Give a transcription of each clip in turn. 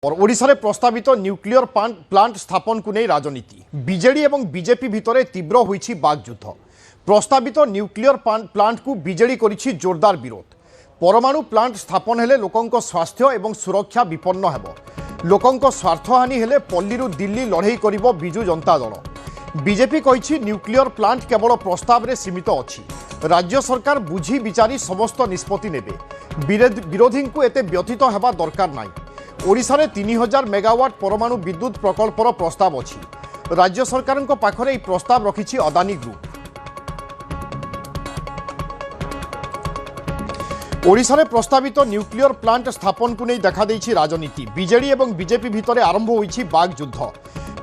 और ओडिशा रे प्रस्तावित न्यूक्लियर प्लांट स्थापन को नहीं राजनीति बीजेडी और बीजेपी भितर तीव्र होईछि बागयुद्ध। प्रस्तावित न्यूक्लियर प्लांट को बीजेडी करिछि जोरदार विरोध। परमाणु प्लांट स्थापन हेले लोकंक स्वास्थ्य और सुरक्षा विपन्न हेबो। लोकंक स्वार्थहानि हेले पल्लीरु दिल्ली लड़ाई करिबो Biju Janata Dal. BJP कहिछि nuclear plant केवल प्रस्ताव रे सीमित अछि। राज्य सरकार बुझी विचारी समस्त निष्पत्ति नेबे। विरोधी को एते व्यथित हेबा दरकार नाही। ओडिशा रे 3000 मेगावाट परमाणु विद्युत प्रकल्पर प्रस्ताव अछि। राज्य सरकार पाखरे प्रस्ताव रखिछि अदानी ग्रुप। ओडिशा रे प्रस्तावित न्यूक्लियर प्लांट स्थापन को नहीं देखा देछि राजनीति। बीजेडी और बीजेपी भितर आरंभ होईछि बागयुद्ध।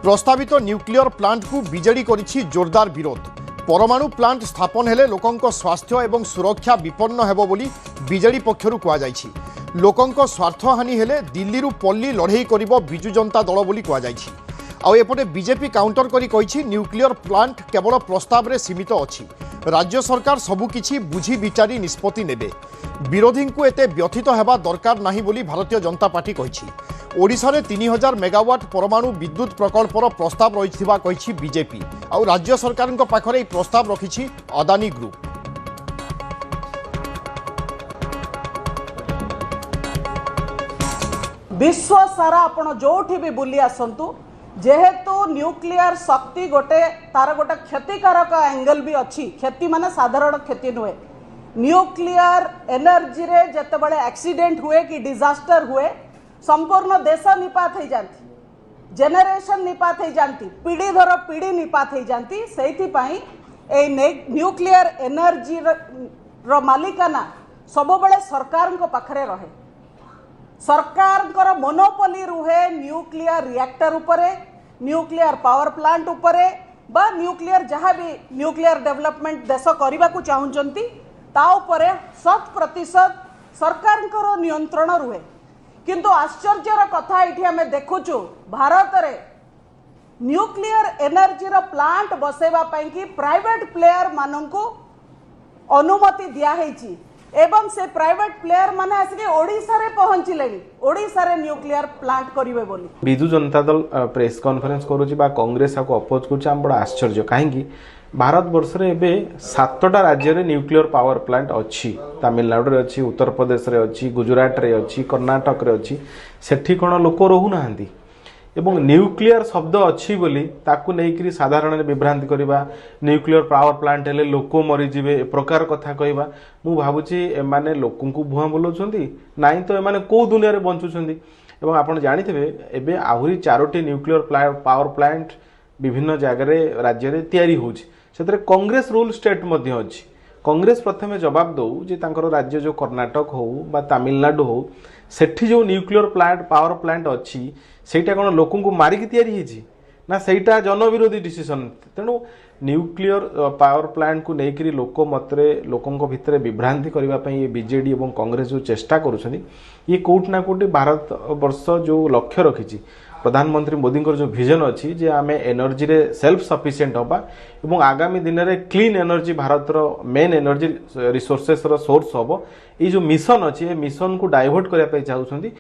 प्रस्तावित न्यूक्लियर प्लांट को बीजेडी करिछि जोरदार विरोध। परमाणु प्लांट स्थापन हेले लोकंक स्वास्थ्य और सुरक्षा विपन्न हेबो बोली बीजेडी पक्षरु कुआ जायछि। लोकंक स्वार्थहानि हेले दिल्ली रु पल्ली लड़ाई करिबो बिजु जनता दल बोली कुआ जायछि। आउ एपटे बीजेपी काउंटर करी कहिछि न्यूक्लियर प्लांट केवल प्रस्ताव रे सीमित अछि। राज्य सरकार सबुकिछि बुझी विचारी निष्पत्ति नेबे। विरोधी को एते व्यथित हेबा दरकार नाही बोली भारतीय जनता पार्टी कहिछि। ओडिशा रे 3000 मेगावाट परमाणु विद्युत प्रकल्पर प्रस्ताव रहिथिबा कहिछि बीजेपी। आउ राज्य सरकार पाखरे प्रस्ताव रखिछि अदानी ग्रुप। विश्व सारा आपण जोठी भी बुली आसंतु जेहेतु न्यूक्लियर शक्ति गोटे तार गोटे क्षतिकारक एंगल भी अच्छी। क्षति माने साधारण क्षति नुहे। न्यूक्लियर एनर्जी रे जते बड़े एक्सीडेंट हुए कि डिजास्टर हुए संपूर्ण देश निपात हो जाती, जेनेरेशन निपात हो जाती, पीढ़ी धर पीढ़ी निपात हो जाती। से न्यूक्लियर एनर्जी रो मालिकाना सब बड़े सरकार को पाखरे रहे। सरकार मोनोपोली रुहे न्यूक्लियर रिएक्टर उपरे, न्यूक्लियर पावर प्लांट उपरे बा न्यूक्लियर जहाँ भी न्यूक्लियर डेवलपमेंट देश करने को चाहूँगी ता उपरे 100% सरकार नियंत्रण रुहे। किंतु आश्चर्यर कथा ये आम देखुचु भारत रे न्यूक्लियर एनर्जी रो प्लांट बसेबा पई कि प्राइवेट प्लेयर माननकु अनुमति दिया हेची एवं से प्राइवेट प्लेयर माने आसिके ओडिशा रे पहुंचिलेनी। ओडिशा रे न्यूक्लियर प्लांट करिवे बोली बिजु जनता दल प्रेस कॉन्फ्रेंस करूची बा कांग्रेस को अपोज करूची। हम बड़ा आश्चर्य कहीं भारत वर्ष रे एबे 7टा राज्य रे न्यूक्लियर पावर प्लांट अच्छी। तमिलनाडु रे अच्छी, उत्तर प्रदेश रे अच्छी, गुजरात रे अच्छी, कर्नाटक रे अच्छी। सेठी कोन लोक रहू नाहंती एवं न्यूक्लियर शब्द अच्छी बोली ताकू नेकरी साधारण विभ्रांति करवा। न्यूक्लियर पावर प्लांट हेले लोक मरीजे ए प्रकार कथा कहवा। मु भावुची एमाने लोकंकु भुआ बोलौछंती नाई तो एमाने को दुनिया रे बंचुछंती। एवं आपण जानिथिबे एबे आहुरी 4टी न्यूक्लियर पावर प्लांट विभिन्न जगह राज्य रे तैयारी होछि। सेतरे कांग्रेस रूल स्टेट मध्ये अछि। कांग्रेस प्रथमे जवाब दो जे तांकर राज्य जो कर्नाटक हो बा तमिलनाडु हो सेठी जो न्यूक्लियर प्लांट पावर प्लांट अच्छी सेटा कोन लोकन को मारिक तैयारी हेछि ना सेटा जनविरोधी डिसीजन। तेणु न्यूक्लियर पावर प्लांट को लेकर लोक मतरे लोकंक भितर विभ्रांति करबा पई ये बीजेडी और कांग्रेस जो चेष्टा करूछनी ये कोट ना कोटी भारत वर्ष जो लक्ष्य रखिछि प्रधानमंत्री मोदी जो विजन अच्छी जे आम एनर्जी रे सेल्फ सफिशिएंट होबा एवं आगामी दिन में clean energy Bharat main energy resources source होबो। ये जो मिशन अच्छी मिशन को डाइवर्ट करने चाहूँगी।